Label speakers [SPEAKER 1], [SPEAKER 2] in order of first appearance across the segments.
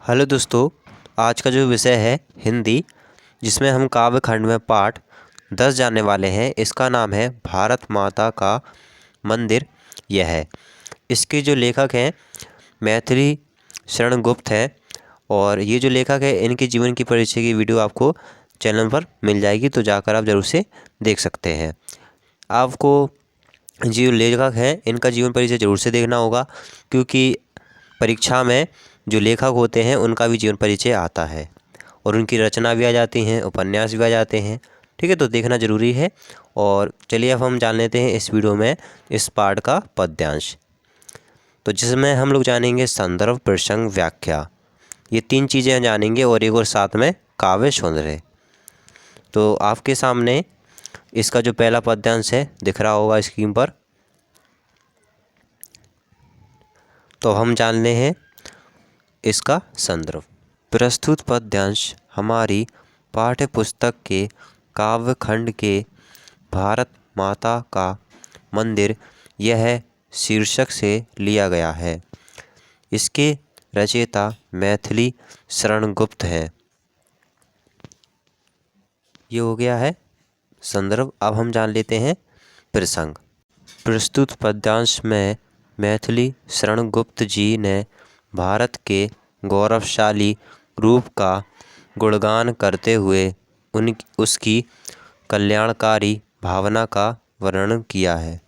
[SPEAKER 1] Hello दोस्तों, आज का जो विषय है हिंदी, जिसमें हम काव्य खंड में पाठ 10 जानने वाले हैं। इसका नाम है भारत माता का मंदिर यह है। इसके जो लेखक हैं मैथिली शरण गुप्त हैं, और ये जो लेखक है इनके जीवन की परिचय की वीडियो आपको चैनल पर मिल जाएगी, तो जाकर आप ज़रूर से देख सकते हैं। आपको जो लेखक हैं इनका जीवन परिचय ज़रूर से देखना होगा, क्योंकि परीक्षा में जो लेखक होते हैं उनका भी जीवन परिचय आता है और उनकी रचना भी आ जाती हैं, उपन्यास भी आ जाते हैं। ठीक है, तो देखना ज़रूरी है। और चलिए अब हम जान लेते हैं इस वीडियो में इस पाठ का पद्यांश, तो जिसमें हम लोग जानेंगे संदर्भ, प्रसंग, व्याख्या। ये 3 चीज़ें जानेंगे और एक और साथ में काव्य सौंदर्य। तो आपके सामने इसका जो पहला पद्यांश है दिख रहा होगा स्क्रीन पर। तो हम जान ले हैं इसका संदर्भ। प्रस्तुत पद्यांश हमारी पाठ्य पुस्तक के काव्य खंड के भारत माता का मंदिर यह शीर्षक से लिया गया है। इसके रचयिता मैथिली शरण गुप्त हैं। ये हो गया है संदर्भ। अब हम जान लेते हैं प्रसंग। प्रस्तुत पद्यांश में मैथिली शरण गुप्त जी ने भारत के गौरवशाली रूप का गुणगान करते हुए उसकी कल्याणकारी भावना का वर्णन किया है।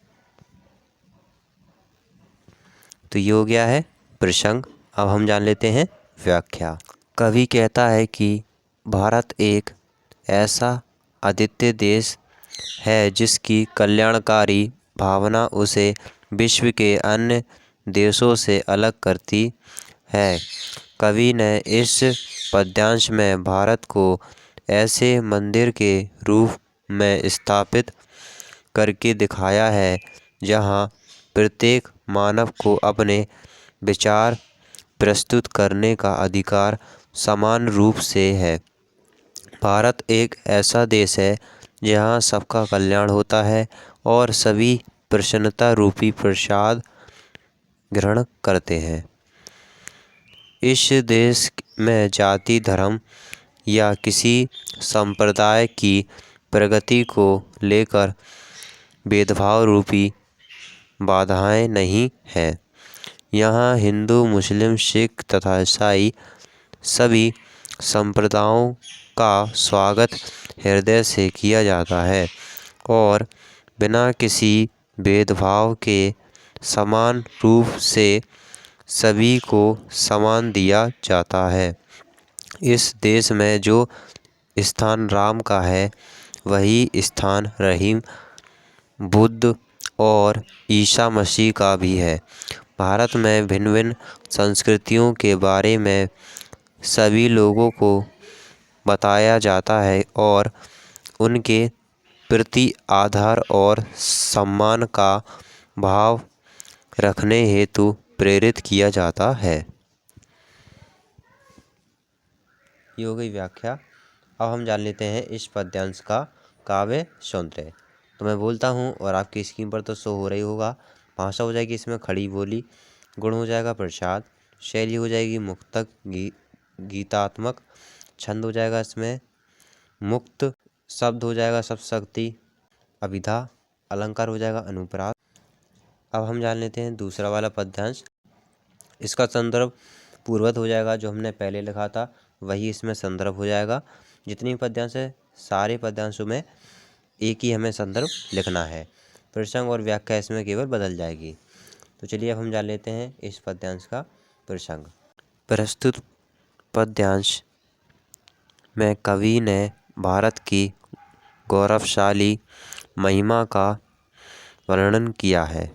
[SPEAKER 1] तो ये हो गया है प्रसंग। अब हम जान लेते हैं व्याख्या। कवि कहता है कि भारत एक ऐसा अद्वितीय देश है जिसकी कल्याणकारी भावना उसे विश्व के अन्य देशों से अलग करती है। कवि ने इस पद्यांश में भारत को ऐसे मंदिर के रूप में स्थापित करके दिखाया है जहाँ प्रत्येक मानव को अपने विचार प्रस्तुत करने का अधिकार समान रूप से है। भारत एक ऐसा देश है जहाँ सबका कल्याण होता है और सभी प्रसन्नता रूपी प्रसाद ग्रहण करते हैं। इस देश में जाति, धर्म या किसी संप्रदाय की प्रगति को लेकर भेदभाव रूपी बाधाएं नहीं हैं। यहाँ हिंदू, मुस्लिम, सिख तथा ईसाई सभी संप्रदायों का स्वागत हृदय से किया जाता है और बिना किसी भेदभाव के समान रूप से सभी को सम्मान दिया जाता है। इस देश में जो स्थान राम का है वही स्थान रहीम, बुद्ध और ईसा मसीह का भी है। भारत में भिन्न भिन्न संस्कृतियों के बारे में सभी लोगों को बताया जाता है और उनके प्रति आदर और सम्मान का भाव रखने हेतु प्रेरित किया जाता है। ये हो गई व्याख्या। अब हम जान लेते हैं इस पद्यांश का काव्य सौंदर्य। तो मैं बोलता हूँ और आपकी स्क्रीन पर तो शो हो रही होगा। भाषा हो जाएगी इसमें खड़ी बोली, गुण हो जाएगा प्रसाद, शैली हो जाएगी मुक्तक गीतात्मक, छंद हो जाएगा इसमें मुक्त, शब्द हो जाएगा सप्तशती, अभिधा, अलंकार हो जाएगा अनुप्रास। अब हम जान लेते हैं दूसरा वाला पद्यांश। इसका संदर्भ पूर्वत हो जाएगा, जो हमने पहले लिखा था वही इसमें संदर्भ हो जाएगा। जितनी पद्यांश है सारे पद्यांशों में एक ही हमें संदर्भ लिखना है। प्रसंग और व्याख्या इसमें केवल बदल जाएगी। तो चलिए अब हम जान लेते हैं इस पद्यांश का प्रसंग। प्रस्तुत पद्यांश में कवि ने भारत की गौरवशाली महिमा का वर्णन किया है।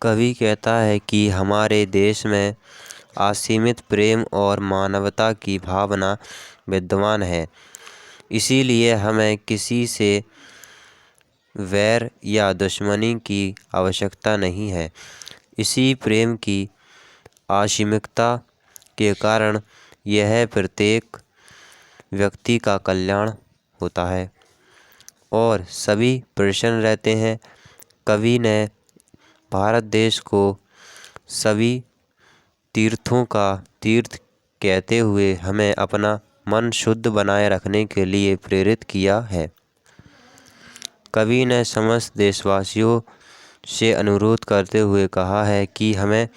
[SPEAKER 1] कवि कहता है कि हमारे देश में असीमित प्रेम और मानवता की भावना विद्यमान है, इसीलिए हमें किसी से वैर या दुश्मनी की आवश्यकता नहीं है। इसी प्रेम की असीमितता के कारण यह प्रत्येक व्यक्ति का कल्याण होता है और सभी प्रसन्न रहते हैं। कवि ने भारत देश को सभी तीर्थों का तीर्थ कहते हुए हमें अपना मन शुद्ध बनाए रखने के लिए प्रेरित किया है। कवि ने समस्त देशवासियों से अनुरोध करते हुए कहा है कि हमें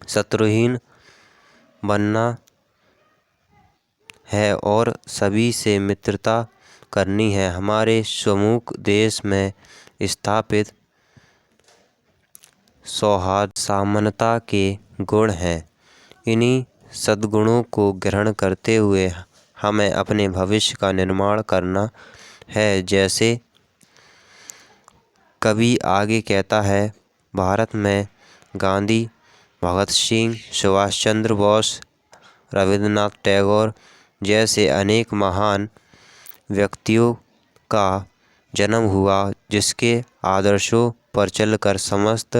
[SPEAKER 1] शत्रुहीन बनना है और सभी से मित्रता करनी है। हमारे सम्मुख देश में स्थापित सौहार्द समानता के गुण हैं। इन्हीं सद्गुणों को ग्रहण करते हुए हमें अपने भविष्य का निर्माण करना है। जैसे कवि आगे कहता है, भारत में गांधी, भगत सिंह, सुभाष चंद्र बोस, रविंद्रनाथ टैगोर जैसे अनेक महान व्यक्तियों का जन्म हुआ, जिसके आदर्शों पर चलकर समस्त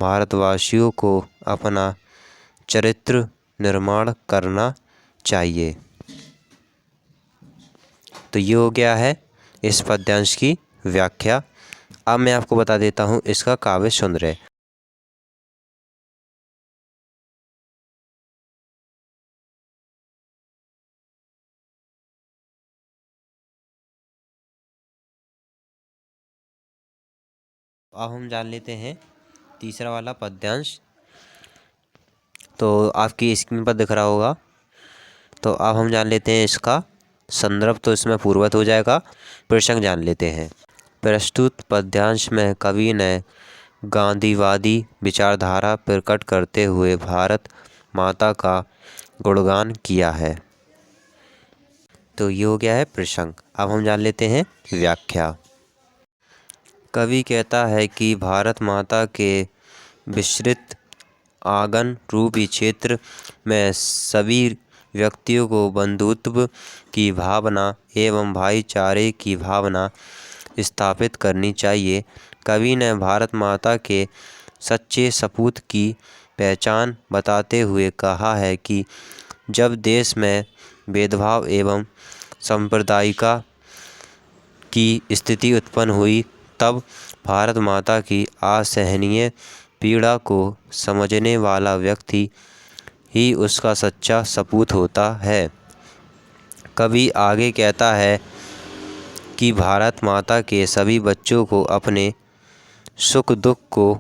[SPEAKER 1] भारतवासियों को अपना चरित्र निर्माण करना चाहिए। तो ये हो गया है इस पद्यांश की व्याख्या। अब मैं आपको बता देता हूँ इसका काव्य सौंदर्य। अब हम जान लेते हैं तीसरा वाला पद्यांश। तो आपकी स्क्रीन पर दिख रहा होगा। तो अब हम जान लेते हैं इसका संदर्भ। तो इसमें पूर्वत हो जाएगा। प्रसंग जान लेते हैं। प्रस्तुत पद्यांश में कवि ने गांधीवादी विचारधारा प्रकट करते हुए भारत माता का गुणगान किया है। तो ये हो गया है प्रसंग। अब हम जान लेते हैं व्याख्या। कवि कहता है कि भारत माता के विस्तृत आंगन रूपी क्षेत्र में सभी व्यक्तियों को बंधुत्व की भावना एवं भाईचारे की भावना स्थापित करनी चाहिए। कवि ने भारत माता के सच्चे सपूत की पहचान बताते हुए कहा है कि जब देश में भेदभाव एवं सांप्रदायिकता की स्थिति उत्पन्न हुई, तब भारत माता की असहनीय पीड़ा को समझने वाला व्यक्ति ही उसका सच्चा सपूत होता है। कवि आगे कहता है कि भारत माता के सभी बच्चों को अपने सुख दुख को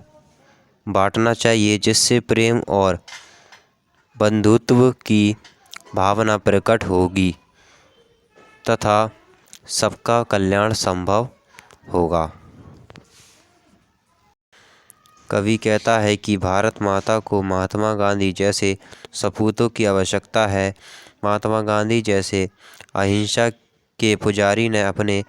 [SPEAKER 1] बांटना चाहिए, जिससे प्रेम और बंधुत्व की भावना प्रकट होगी तथा सबका कल्याण संभव होगा। कवि कहता है कि भारत माता को महात्मा गांधी जैसे सपूतों की आवश्यकता है। महात्मा गांधी जैसे अहिंसा के पुजारी ने अपने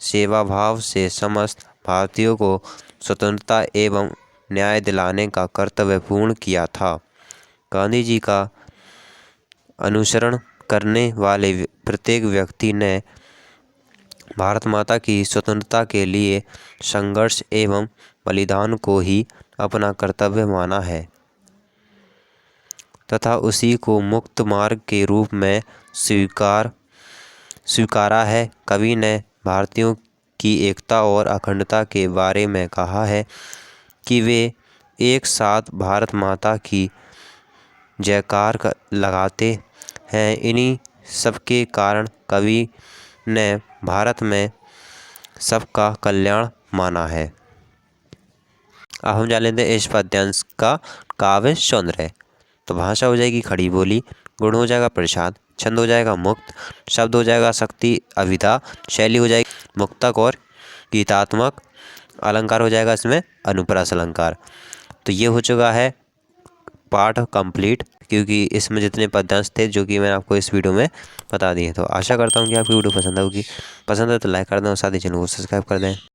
[SPEAKER 1] सेवा भाव से समस्त भारतीयों को स्वतंत्रता एवं न्याय दिलाने का कर्तव्य पूर्ण किया था। गांधी जी का अनुसरण करने वाले प्रत्येक व्यक्ति ने भारत माता की स्वतंत्रता के लिए संघर्ष एवं बलिदान को ही अपना कर्तव्य माना है तथा उसी को मुक्त मार्ग के रूप में स्वीकारा है। कवि ने भारतीयों की एकता और अखंडता के बारे में कहा है कि वे एक साथ भारत माता की जयकार लगाते हैं। इन्हीं सबके कारण कवि ने भारत में सबका कल्याण माना है। अब हम जान लेते हैं इस पद्यांश का काव्य सौंदर्य। तो भाषा हो जाएगी खड़ी बोली, गुण हो जाएगा प्रसाद, छंद हो जाएगा मुक्त, शब्द हो जाएगा शक्ति अभिधा, शैली हो जाएगी मुक्तक और गीतात्मक, अलंकार हो जाएगा इसमें अनुप्रास अलंकार। तो ये हो चुका है पाठ कंप्लीट, क्योंकि इसमें जितने पद्यांश थे जो कि मैंने आपको इस वीडियो में बता दिए। तो आशा करता हूँ कि आपकी वीडियो पसंद होगी। पसंद है तो लाइक कर दें और साथ ही चैनल को सब्सक्राइब कर दें।